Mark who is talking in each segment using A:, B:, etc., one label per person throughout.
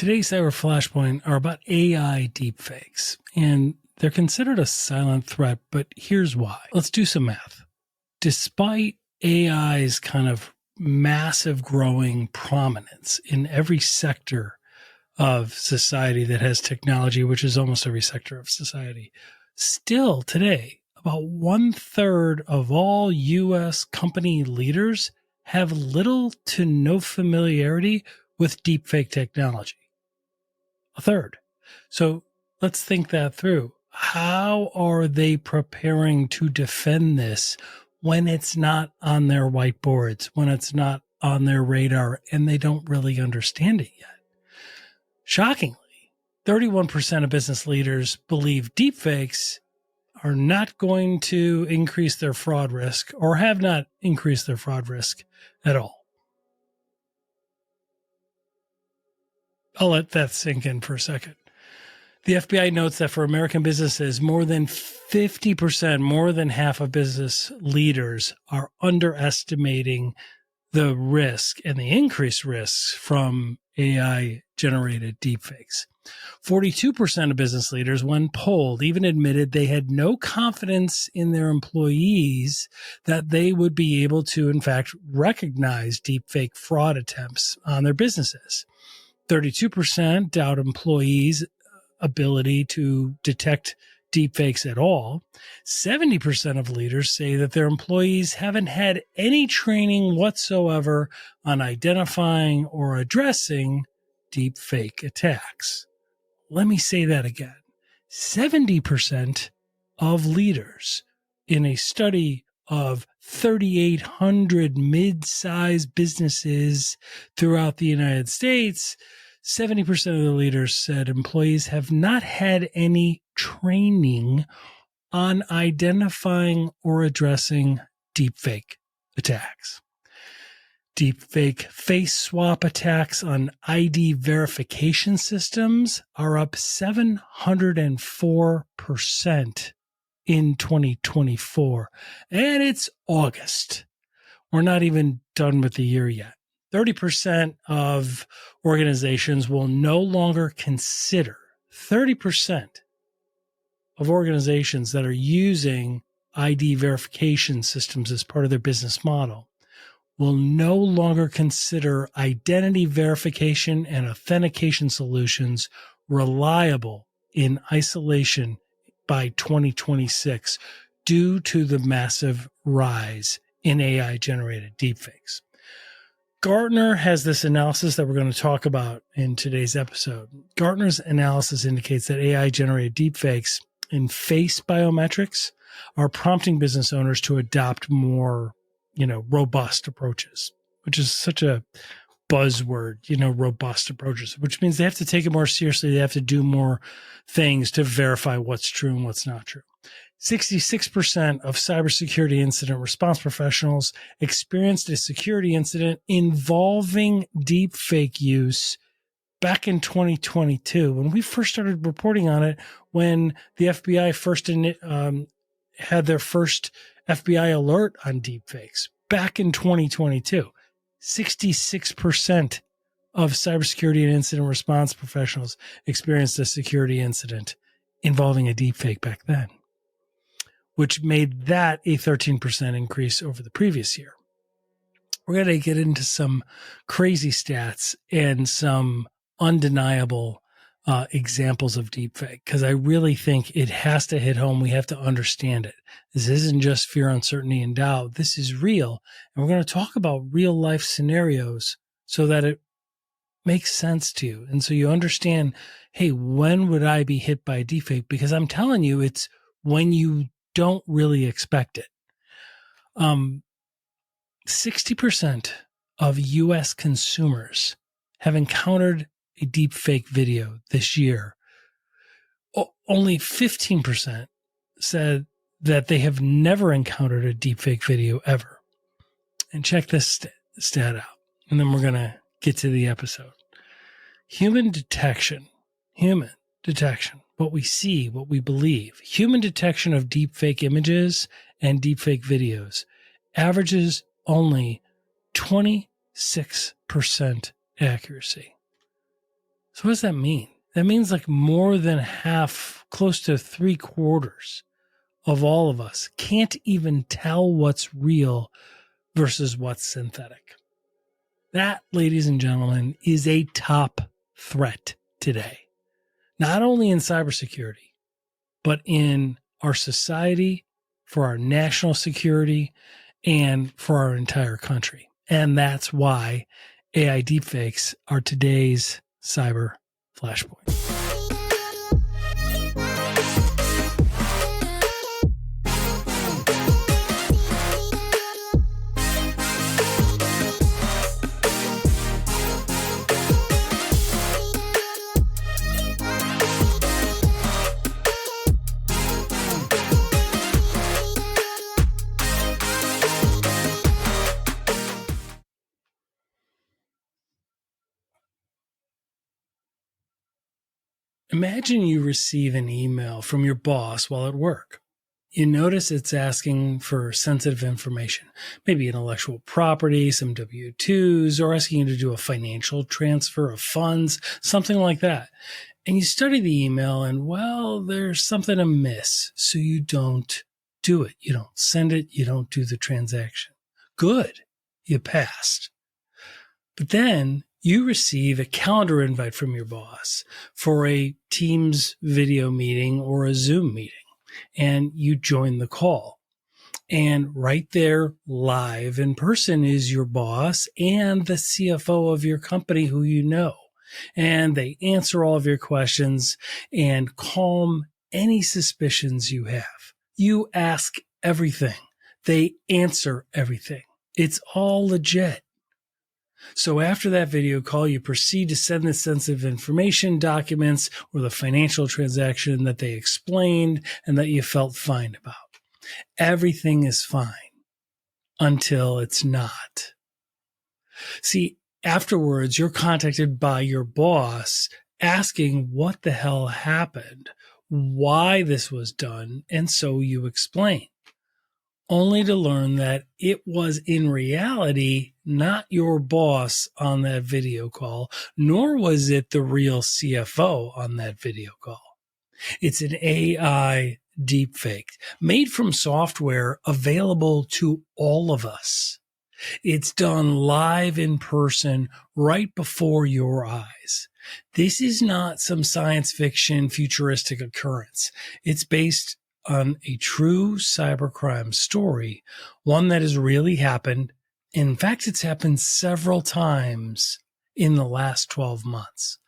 A: Today's Cyber Flashpoint are about AI deepfakes, and they're considered a silent threat, but here's why. Let's do some math. Despite AI's kind of massive growing prominence in every sector of society that has technology, which is almost every sector of society, still today, about 1/3 of all U.S. company leaders have little to no familiarity with deepfake technology. 1/3. So let's think that through. How are they preparing to defend this when it's not on their whiteboards, when it's not on their radar, and they don't really understand it yet? Shockingly, 31% of business leaders believe deepfakes are not going to increase their fraud risk or have not increased their fraud risk at all. I'll let that sink in for a second. The FBI notes that for American businesses, more than 50%, more than half of business leaders are underestimating the risk and the increased risks from AI-generated deepfakes. 42% of business leaders, when polled, even admitted they had no confidence in their employees that they would be able to, in fact, recognize deepfake fraud attempts on their businesses. 32% doubt employees' ability to detect deepfakes at all. 70% of leaders say that their employees haven't had any training whatsoever on identifying or addressing deepfake attacks. Let me say that again. 70% of leaders in a study of 3,800 mid-sized businesses throughout the United States, 70% of the leaders said employees have not had any training on identifying or addressing deepfake attacks. Deepfake face swap attacks on ID verification systems are up 704% in 2024. And it's August. We're not even done with the year yet. 30% of organizations will no longer consider, 30% of organizations that are using ID verification systems as part of their business model will no longer consider identity verification and authentication solutions reliable in isolation by 2026 due to the massive rise in AI-generated deepfakes. Gartner has this analysis that we're going to talk about in today's episode. Gartner's analysis indicates that AI-generated deepfakes in face biometrics are prompting business owners to adopt more robust approaches, which is such a buzzword, robust approaches, which means they have to take it more seriously. They have to do more things to verify what's true and what's not true. 66% of cybersecurity incident response professionals experienced a security incident involving deepfake use back in 2022, when we first started reporting on it, when the FBI first had their first FBI alert on deepfakes back in 2022. 66% of cybersecurity and incident response professionals experienced a security incident involving a deepfake back then, which made that a 13% increase over the previous year. We're going to get into some crazy stats and some undeniable examples of deepfake, because I really think it has to hit home. We have to understand it. This isn't just fear, uncertainty, and doubt. This is real. And we're going to talk about real life scenarios so that it makes sense to you. And so you understand, hey, when would I be hit by a deepfake? Because I'm telling you, it's when you don't really expect it. 60% of U.S. consumers have encountered a deepfake video this year. Only 15% said that they have never encountered a deepfake video ever. And check this stat out, and then we're going to get to the episode. Human detection, what we see, what we believe. Human detection of deepfake images and deepfake videos averages only 26% accuracy. So what does that mean? That means like more than half, close to 3/4 of all of us can't even tell what's real versus what's synthetic. That, ladies and gentlemen, is a top threat today, not only in cybersecurity, but in our society, for our national security, and for our entire country. And that's why AI deepfakes are today's cyber flashpoint. Imagine you receive an email from your boss while at work. You notice it's asking for sensitive information, maybe intellectual property, some W-2s, or asking you to do a financial transfer of funds, something like that. And you study the email and, well, there's something amiss, so you don't do it. You don't send it. You don't do the transaction. Good. You passed. But then you receive a calendar invite from your boss for a Teams video meeting or a Zoom meeting, and you join the call. And right there, live in person, is your boss and the CFO of your company who you know. And they answer all of your questions and calm any suspicions you have. You ask everything. They answer everything. It's all legit. So after that video call, you proceed to send the sensitive information documents or the financial transaction that they explained and that you felt fine about. Everything is fine until it's not. See, afterwards, you're contacted by your boss asking what the hell happened, why this was done, and so you explain, only to learn that it was in reality not your boss on that video call, nor was it the real CFO on that video call. It's an AI deepfake made from software available to all of us. It's done live in person right before your eyes. This is not some science fiction futuristic occurrence. It's based on a true cybercrime story, one that has really happened. In fact, it's happened several times in the last 12 months.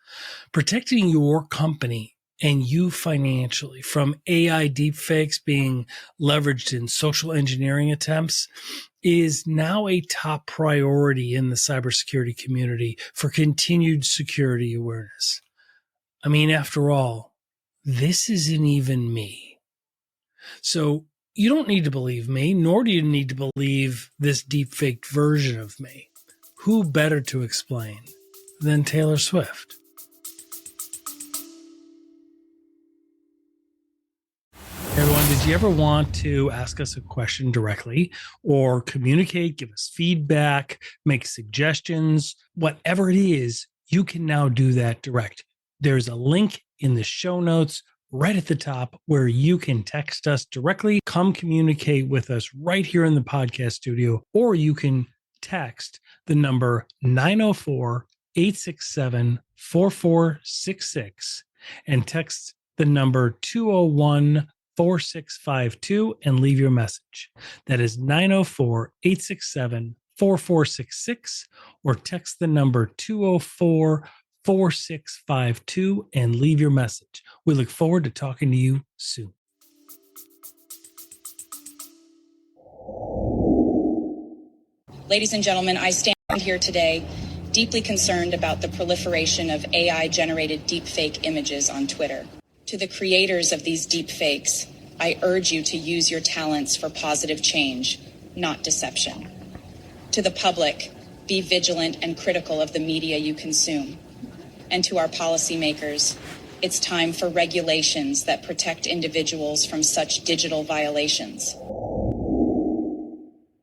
A: Protecting your company and you financially from AI deepfakes being leveraged in social engineering attempts is now a top priority in the cybersecurity community for continued security awareness. I mean, after all, this isn't even me. So you don't need to believe me, nor do you need to believe this deepfaked version of me. Who better to explain than Taylor Swift? Hey everyone, did you ever want to ask us a question directly or communicate, give us feedback, make suggestions? Whatever it is, you can now do that direct. There's a link in the show notes right at the top where you can text us directly, come communicate with us right here in the podcast studio, or you can text the number 904-867-4466 and text the number 201-4652 and leave your message. That is 904-867-4466 or text the number 204-4652 and leave your message. We look forward to talking to you soon.
B: Ladies and gentlemen, I stand here today deeply concerned about the proliferation of AI-generated deepfake images on Twitter. To the creators of these deepfakes, I urge you to use your talents for positive change, not deception. To the public, be vigilant and critical of the media you consume. And to our policymakers, it's time for regulations that protect individuals from such digital violations.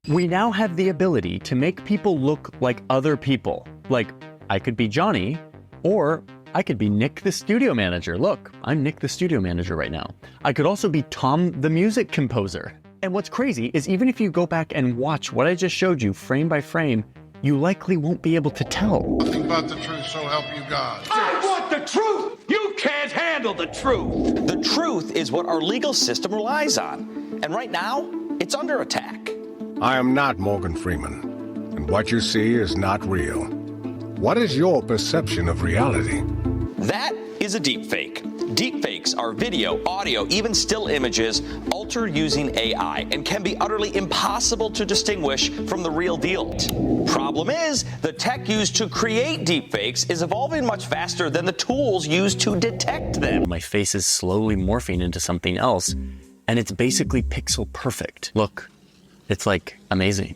C: We now have the ability to make people look like other people. Like, I could be Johnny, or I could be Nick the studio manager. Look, I'm Nick the studio manager right now. I could also be Tom the music composer. And what's crazy is even if you go back and watch what I just showed you frame by frame, you likely wonon't be able to tell.
D: Nothing but the truth, so help you God.
E: I want the truth! You can't handle the truth!
F: The truth is what our legal system relies on. And right now, it's under attack.
D: I am not Morgan Freeman, and what you see is not real. What is your perception of reality?
F: That is a deepfake. Deepfakes are video, audio, even still images altered using AI and can be utterly impossible to distinguish from the real deal. Problem is, the tech used to create deepfakes is evolving much faster than the tools used to detect them.
C: My face is slowly morphing into something else, and it's basically pixel perfect. Look, it's like amazing.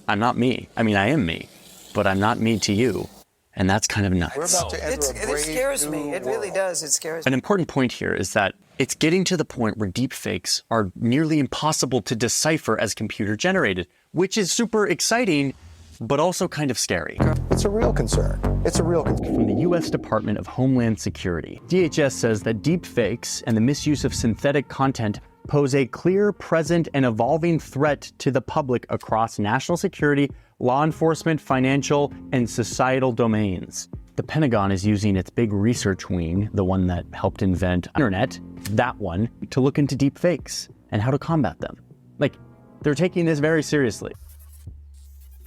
C: I'm not me. I mean, I am me, but I'm not me to you. And that's kind of nuts.
G: We're about to enter a brave
H: it scares me.
G: new
H: It really
G: world.
H: does. It scares me.
C: An important point here is that it's getting to the point where deepfakes are nearly impossible to decipher as computer generated, which is super exciting, but also kind of scary.
G: It's a real concern. It's a real concern.
C: From the U.S. Department of Homeland Security, DHS says that deepfakes and the misuse of synthetic content pose a clear, present, and evolving threat to the public across national security, law enforcement, financial, and societal domains. The Pentagon is using its big research wing, the one that helped invent internet, that one, to look into deepfakes and how to combat them. Like, they're taking this very seriously.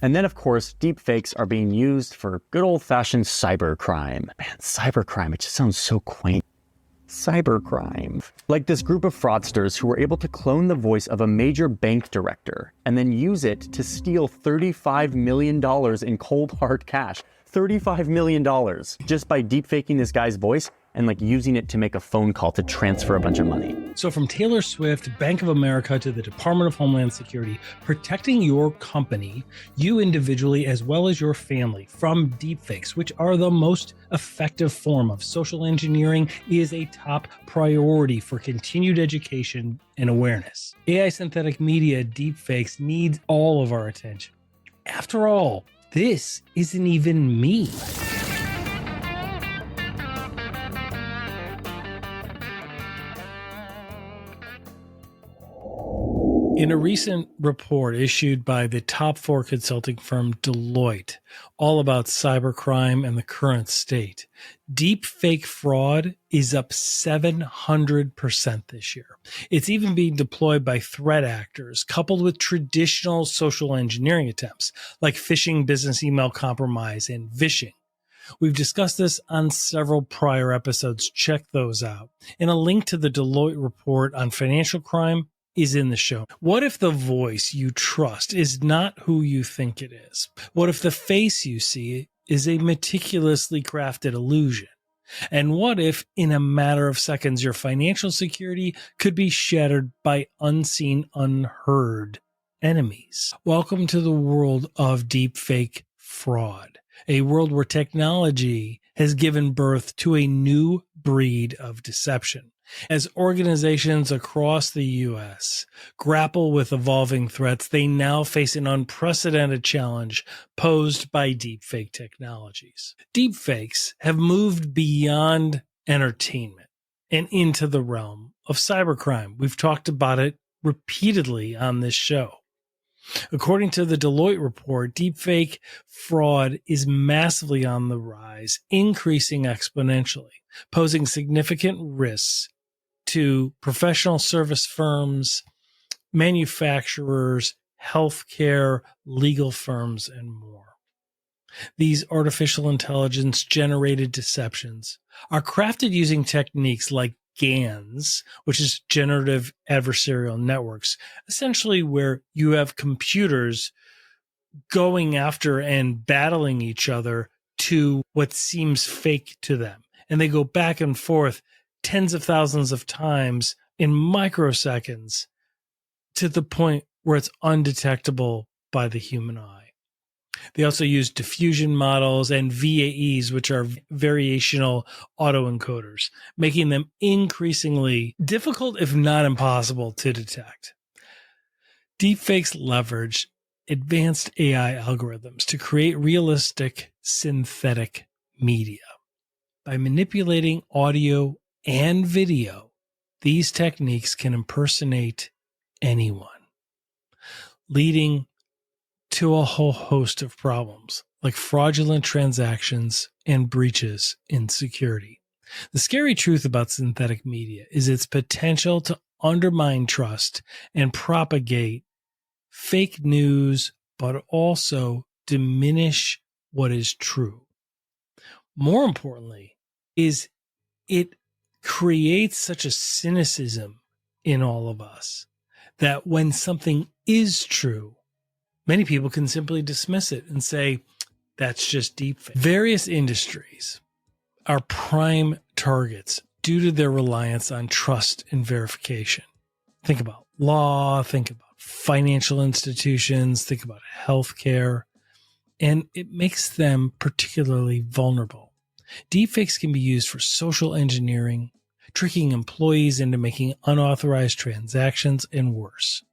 C: And then, of course, deepfakes are being used for good old-fashioned cybercrime. Man, cybercrime, it just sounds so quaint. Cybercrime. Like this group of fraudsters who were able to clone the voice of a major bank director and then use it to steal $35 million in cold hard cash. $35 million just by deepfaking this guy's voice and like using it to make a phone call to transfer a bunch of money.
A: So from Taylor Swift, Bank of America, to the Department of Homeland Security, protecting your company, you individually, as well as your family from deepfakes, which are the most effective form of social engineering, is a top priority for continued education and awareness. AI synthetic media deepfakes needs all of our attention. After all, this isn't even me. In a recent report issued by the top 4 consulting firm Deloitte, all about cybercrime and the current state, deepfake fraud is up 700% this year. It's even being deployed by threat actors, coupled with traditional social engineering attempts, like phishing, business email compromise, and vishing. We've discussed this on several prior episodes. Check those out. And a link to the Deloitte report on financial crime is in the show. What if the voice you trust is not who you think it is? What if the face you see is a meticulously crafted illusion? And what if, in a matter of seconds, your financial security could be shattered by unseen, unheard enemies? Welcome to the world of deepfake fraud, a world where technology has given birth to a new breed of deception. As organizations across the U.S. grapple with evolving threats, they now face an unprecedented challenge posed by deepfake technologies. Deepfakes have moved beyond entertainment and into the realm of cybercrime. We've talked about it repeatedly on this show. According to the Deloitte report, deepfake fraud is massively on the rise, increasing exponentially, posing significant risks to professional service firms, manufacturers, healthcare, legal firms, and more. These artificial intelligence generated deceptions are crafted using techniques like GANs, which is generative adversarial networks, essentially where you have computers going after and battling each other to what seems fake to them. And they go back and forth tens of thousands of times in microseconds to the point where it's undetectable by the human eye. They also use diffusion models and VAEs, which are variational autoencoders, making them increasingly difficult, if not impossible, to detect. Deepfakes leverage advanced AI algorithms to create realistic synthetic media. By manipulating audio and video, these techniques can impersonate anyone, leading to a whole host of problems like fraudulent transactions and breaches in security. The scary truth about synthetic media is its potential to undermine trust and propagate fake news, but also diminish what is true. More importantly, is it creates such a cynicism in all of us that when something is true, many people can simply dismiss it and say, that's just deepfake. Various industries are prime targets due to their reliance on trust and verification. Think about law, think about financial institutions, think about healthcare, and it makes them particularly vulnerable. Deepfakes can be used for social engineering, tricking employees into making unauthorized transactions, and worse.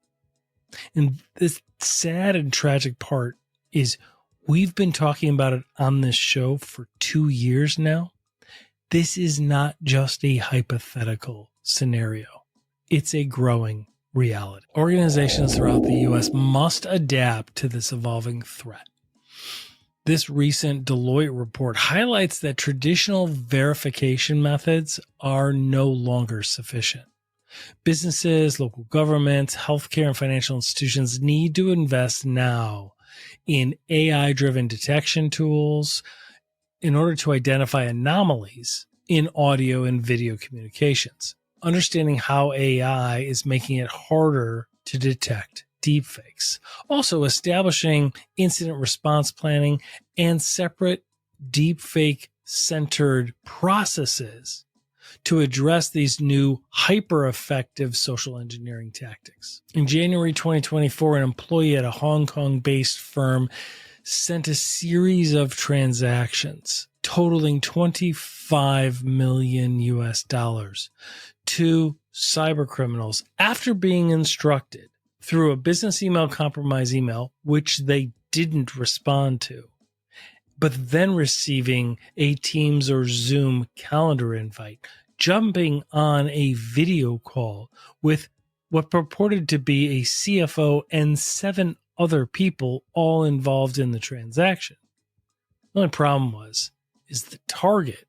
A: And this sad and tragic part is we've been talking about it on this show for 2 years now. This is not just a hypothetical scenario. It's a growing reality. Organizations throughout the U.S. must adapt to this evolving threat. This recent Deloitte report highlights that traditional verification methods are no longer sufficient. Businesses, local governments, healthcare, and financial institutions need to invest now in AI-driven detection tools in order to identify anomalies in audio and video communications. Understanding how AI is making it harder to detect deepfakes. Also, establishing incident response planning and separate deepfake-centered processes to address these new hyper-effective social engineering tactics. In January 2024, an employee at a Hong Kong-based firm sent a series of transactions totaling $25 million to cybercriminals after being instructed through a business email compromise email, which they didn't respond to, but then receiving a Teams or Zoom calendar invite, jumping on a video call with what purported to be a CFO and 7 other people all involved in the transaction. The only problem is the target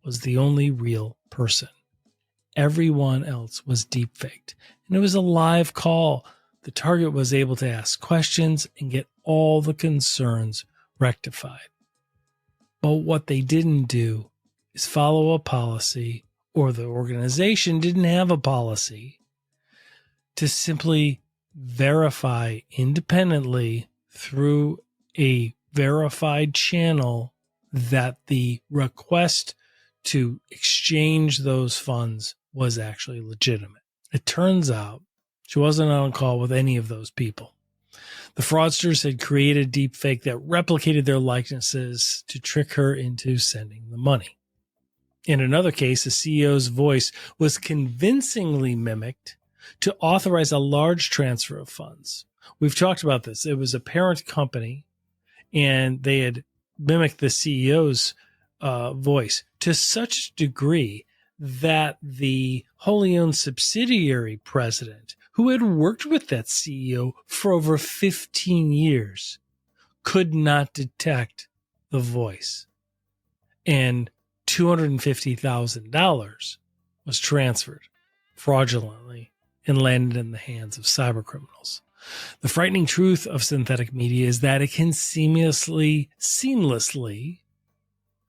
A: was the only real person. Everyone else was deepfaked, and it was a live call. The target was able to ask questions and get all the concerns rectified. But what they didn't do is follow a policy, or the organization didn't have a policy to simply verify independently through a verified channel that the request to exchange those funds was actually legitimate. It turns out she wasn't on call with any of those people. The fraudsters had created a deepfake that replicated their likenesses to trick her into sending the money. In another case, the CEO's voice was convincingly mimicked to authorize a large transfer of funds. We've talked about this. It was a parent company, and they had mimicked the CEO's voice to such a degree that the wholly owned subsidiary president, who had worked with that CEO for over 15 years, could not detect the voice. And $250,000 was transferred fraudulently and landed in the hands of cybercriminals. The frightening truth of synthetic media is that it can seamlessly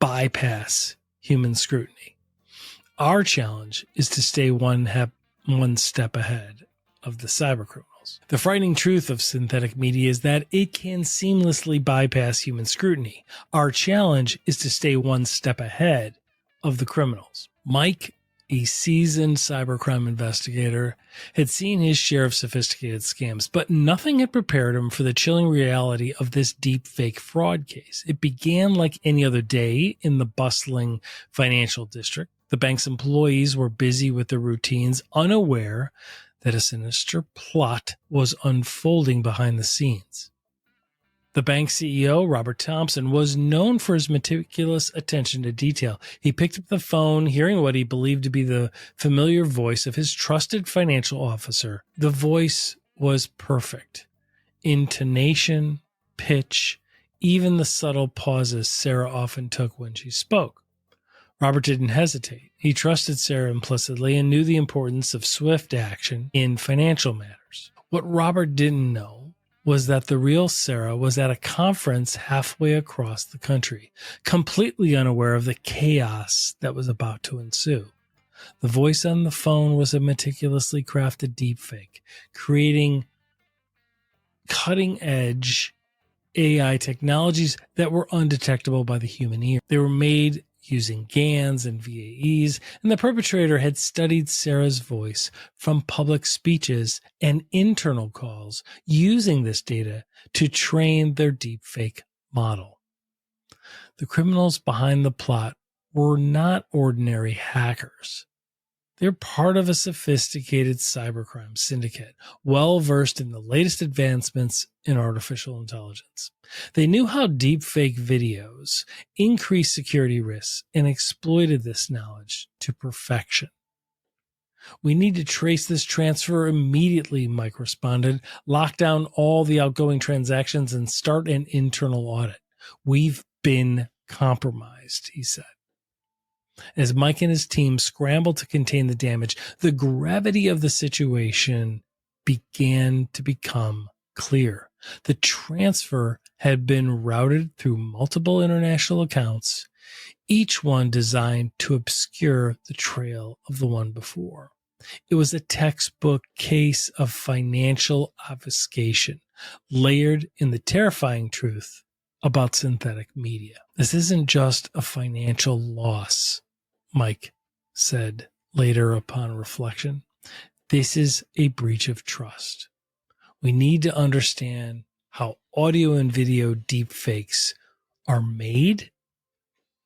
A: bypass human scrutiny. Our challenge is to stay one step ahead of the cybercriminals. The frightening truth of synthetic media is that it can seamlessly bypass human scrutiny. Our challenge is to stay one step ahead of the criminals. Mike, a seasoned cybercrime investigator, had seen his share of sophisticated scams, but nothing had prepared him for the chilling reality of this deepfake fraud case. It began like any other day in the bustling financial district. The bank's employees were busy with their routines, unaware that a sinister plot was unfolding behind the scenes. The bank CEO, Robert Thompson, was known for his meticulous attention to detail. He picked up the phone, hearing what he believed to be the familiar voice of his trusted financial officer. The voice was perfect. Intonation, pitch, even the subtle pauses Sarah often took when she spoke. Robert didn't hesitate. He trusted Sarah implicitly and knew the importance of swift action in financial matters. What Robert didn't know was that the real Sarah was at a conference halfway across the country, completely unaware of the chaos that was about to ensue. The voice on the phone was a meticulously crafted deepfake, creating cutting-edge AI technologies that were undetectable by the human ear. They were made using GANs and VAEs, and the perpetrator had studied Sarah's voice from public speeches and internal calls, using this data to train their deepfake model. The criminals behind the plot were not ordinary hackers. They're part of a sophisticated cybercrime syndicate, well-versed in the latest advancements in artificial intelligence. They knew how deepfake videos increased security risks and exploited this knowledge to perfection. "We need to trace this transfer immediately," Mike responded. "Lock down all the outgoing transactions and start an internal audit. We've been compromised," he said. As Mike and his team scrambled to contain the damage, the gravity of the situation began to become clear. The transfer had been routed through multiple international accounts, each one designed to obscure the trail of the one before. It was a textbook case of financial obfuscation, layered in the terrifying truth about synthetic media. "This isn't just a financial loss," Mike said later upon reflection. "This is a breach of trust. We need to understand how audio and video deepfakes are made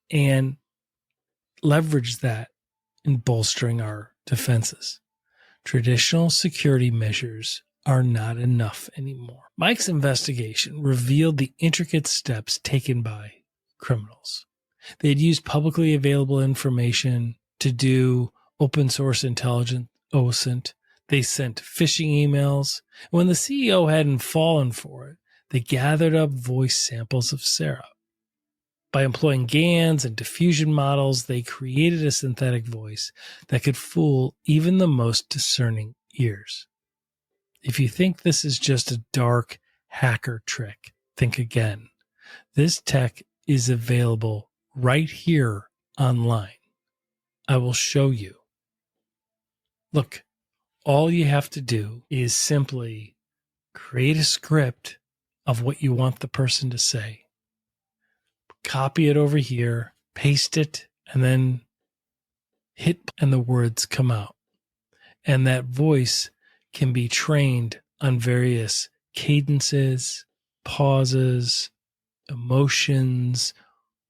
A: and leverage that in bolstering our defenses. Traditional security measures are not enough anymore." Mike's investigation revealed the intricate steps taken by criminals. They had used publicly available information to do open source intelligence OSINT. They sent phishing emails. When the CEO hadn't fallen for it, they gathered up voice samples of Sarah. By employing GANs and diffusion models, they created a synthetic voice that could fool even the most discerning ears. If you think this is just a dark hacker trick, think again. This tech is available right here online. I will show you. Look, all you have to do is simply create a script of what you want the person to say. Copy it over here, paste it, and then hit, and the words come out. And that voice can be trained on various cadences, pauses, emotions,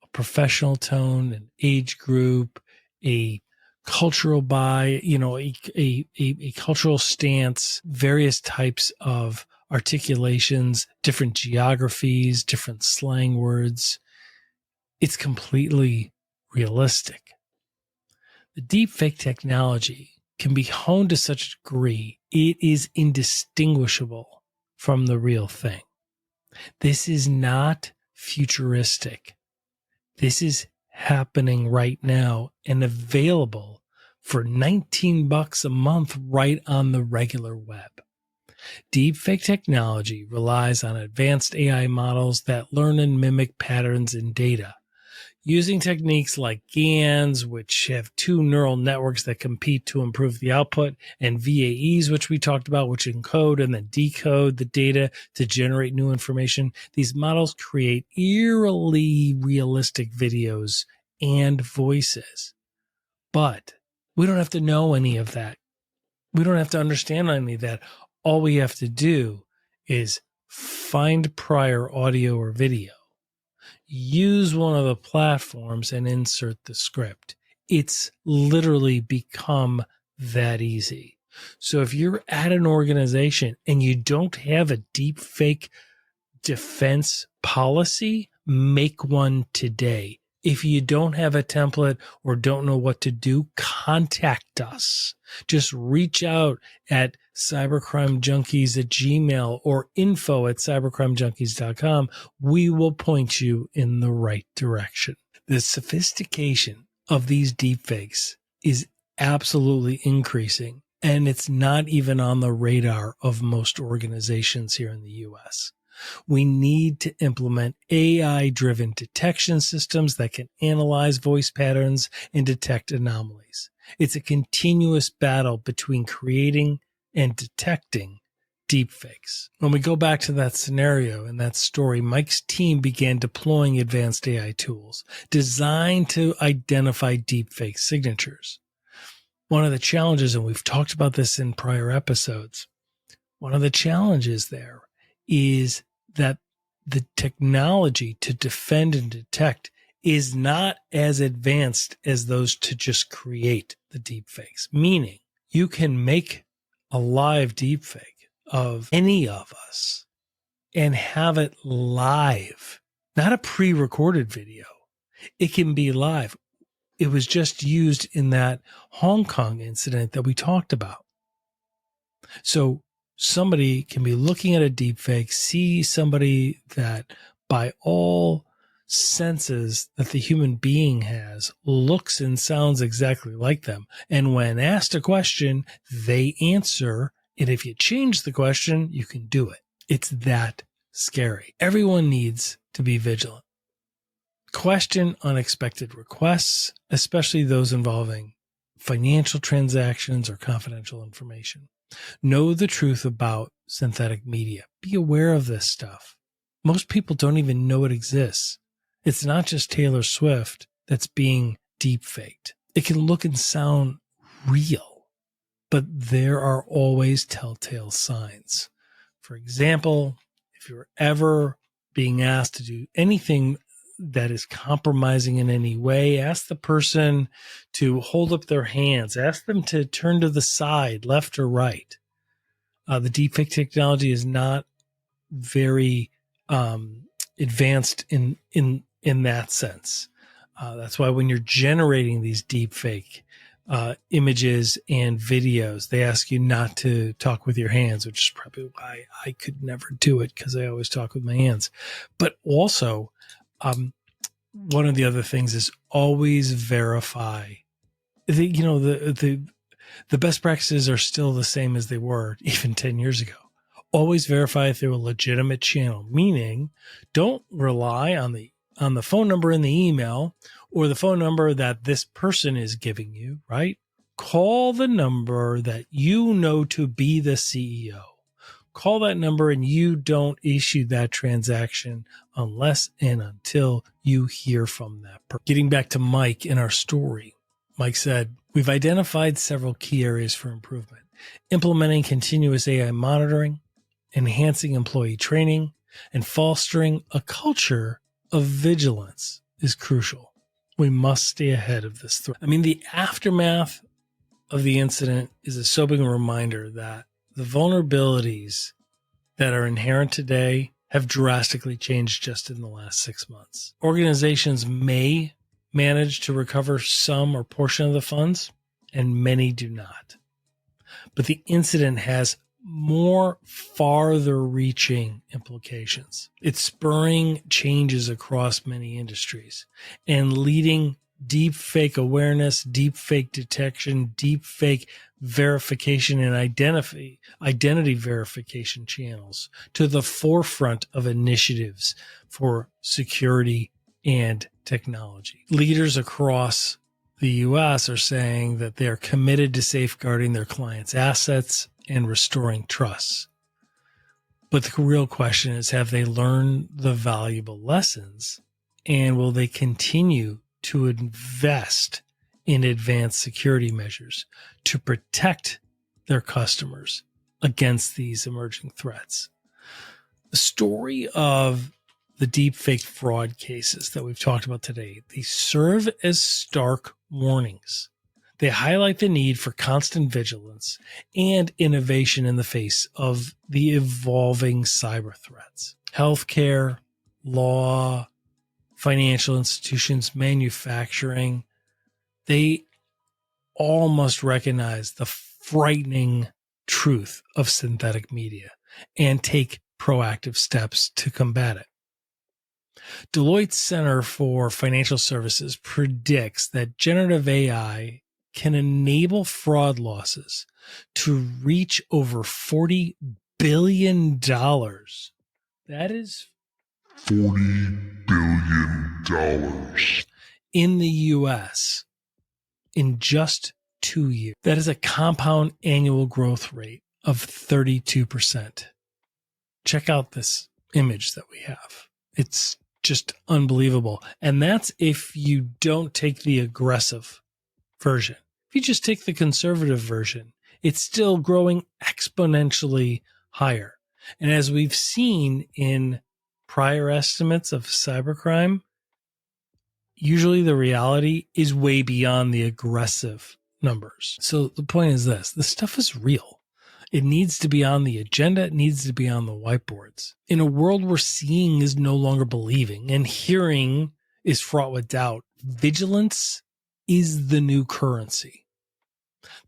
A: a professional tone, an age group, a cultural a cultural stance, various types of articulations, different geographies, different slang words. It's completely realistic. The deepfake technology can be honed to such a degree it is indistinguishable from the real thing. This is not futuristic. This is happening right now and available for $19 a month right on the regular web. Deepfake technology relies on advanced AI models that learn and mimic patterns in data. Using techniques like GANs, which have two neural networks that compete to improve the output, and VAEs, which we talked about, which encode and then decode the data to generate new information, these models create eerily realistic videos and voices. But we don't have to know any of that. We don't have to understand any of that. All we have to do is find prior audio or video, use one of the platforms, and insert the script. It's literally become that easy. So if you're at an organization and you don't have a deepfake defense policy, make one today. If you don't have a template or don't know what to do, contact us. Just reach out at cybercrimejunkies@gmail or info@cybercrimejunkies.com. We will point you in the right direction. The sophistication of these deepfakes is absolutely increasing, and it's not even on the radar of most organizations here in the U.S. We need to implement AI-driven detection systems that can analyze voice patterns and detect anomalies. It's a continuous battle between creating and detecting deepfakes. When we go back to that scenario and that story, Mike's team began deploying advanced AI tools designed to identify deepfake signatures. One of the challenges, and we've talked about this in prior episodes, one of the challenges there is that the technology to defend and detect is not as advanced as those to just create the deepfakes. Meaning, you can make a live deepfake of any of us and have it live, not a pre-recorded video. It can be live. It was just used in that Hong Kong incident that we talked about. So somebody can be looking at a deepfake, see somebody that by all senses that the human being has looks and sounds exactly like them. And when asked a question, they answer. And if you change the question, you can do it. It's that scary. Everyone needs to be vigilant. Question unexpected requests, especially those involving financial transactions or confidential information. Know the truth about synthetic media. Be aware of this stuff. Most people don't even know it exists. It's not just Taylor Swift that's being deepfaked. It can look and sound real, but there are always telltale signs. For example, if you're ever being asked to do anything that is compromising in any way, ask the person to hold up their hands, ask them to turn to the side, left or right. The deepfake technology is not very advanced in that sense. That's why when you're generating these deepfake images and videos, they ask you not to talk with your hands, which is probably why I could never do it, because I always talk with my hands. But also, one of the other things is always verify. The best practices are still the same as they were even 10 years ago. Always verify if they're a legitimate channel, meaning don't rely on the phone number in the email or the phone number that this person is giving you, right? Call the number that you know to be the CEO. Call that number and you don't issue that transaction unless and until you hear from that person. Getting back to Mike in our story, Mike said, we've identified several key areas for improvement. Implementing continuous AI monitoring, enhancing employee training, and fostering a culture of vigilance is crucial. We must stay ahead of this threat. The aftermath of the incident is a sobering reminder that the vulnerabilities that are inherent today have drastically changed just in the last 6 months. Organizations may manage to recover some or portion of the funds, and many do not. But the incident has more farther-reaching implications. It's spurring changes across many industries and leading deepfake awareness, deepfake detection, deepfake verification, and identity verification channels to the forefront of initiatives for security and technology. Leaders across the U.S. are saying that they are committed to safeguarding their clients' assets and restoring trust. But the real question is, have they learned the valuable lessons, and will they continue to invest in advanced security measures to protect their customers against these emerging threats? The story of the deepfake fraud cases that we've talked about today, they serve as stark warnings. They highlight the need for constant vigilance and innovation in the face of the evolving cyber threats. healthcare, law, financial institutions, manufacturing, they all must recognize the frightening truth of synthetic media and take proactive steps to combat it. Deloitte's Center for Financial Services predicts that generative AI can enable fraud losses to reach over $40 billion. That is $40 billion in the U.S. in just 2 years. That is a compound annual growth rate of 32%. Check out this image that we have. It's just unbelievable. And that's if you don't take the aggressive version. If you just take the conservative version, it's still growing exponentially higher. And as we've seen in prior estimates of cybercrime, usually the reality is way beyond the aggressive numbers. So the point is this stuff is real. It needs to be on the agenda. It needs to be on the whiteboards. In a world where seeing is no longer believing and hearing is fraught with doubt, vigilance is the new currency.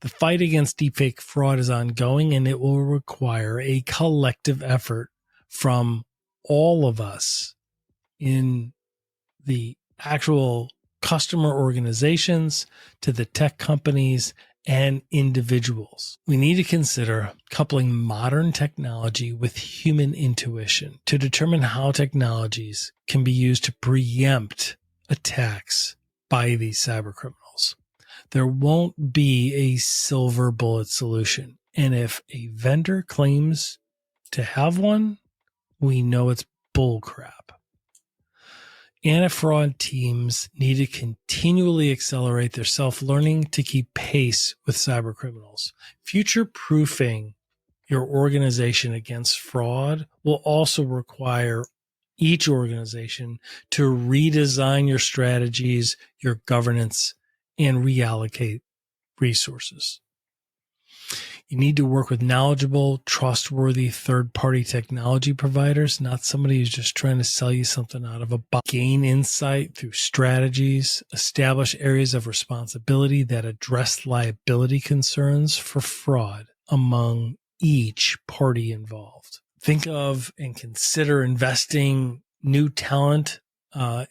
A: The fight against deepfake fraud is ongoing, and it will require a collective effort from all of us in the actual customer organizations to the tech companies and individuals. We need to consider coupling modern technology with human intuition to determine how technologies can be used to preempt attacks by these cyber criminals. There won't be a silver bullet solution. And if a vendor claims to have one, we know it's bullcrap. Anti-fraud teams need to continually accelerate their self-learning to keep pace with cyber criminals. Future-proofing your organization against fraud will also require each organization to redesign your strategies, your governance, and reallocate resources. You need to work with knowledgeable, trustworthy third-party technology providers, not somebody who's just trying to sell you something out of a box. Gain insight through strategies, establish areas of responsibility that address liability concerns for fraud among each party involved. Think of and consider investing new talent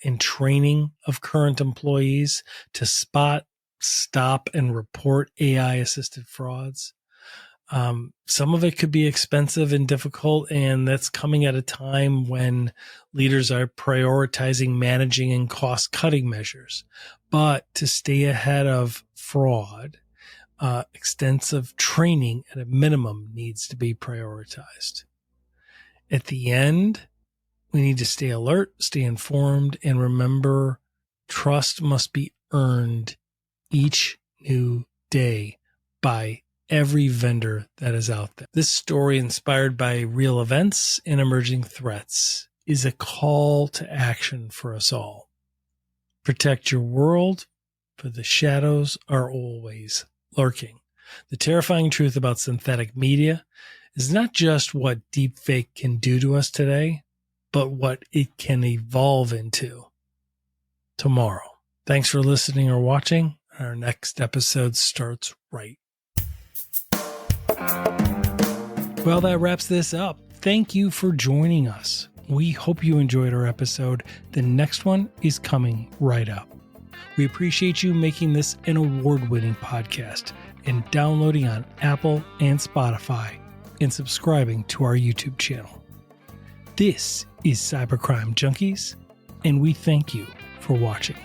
A: in training of current employees to spot, stop, and report AI-assisted frauds. Some of it could be expensive and difficult, and that's coming at a time when leaders are prioritizing managing and cost-cutting measures. But to stay ahead of fraud, extensive training at a minimum needs to be prioritized. At the end, we need to stay alert, stay informed, and remember, trust must be earned each new day by every vendor that is out there. This story, inspired by real events and emerging threats, is a call to action for us all. Protect your world, for the shadows are always lurking. The terrifying truth about synthetic media is not just what deepfake can do to us today, but what it can evolve into tomorrow. Thanks for listening or watching. Our next episode starts right. Well, that wraps this up. Thank you for joining us. We hope you enjoyed our episode. The next one is coming right up. We appreciate you making this an award-winning podcast and downloading on Apple and Spotify and subscribing to our YouTube channel. This is Cybercrime Junkies, and we thank you for watching.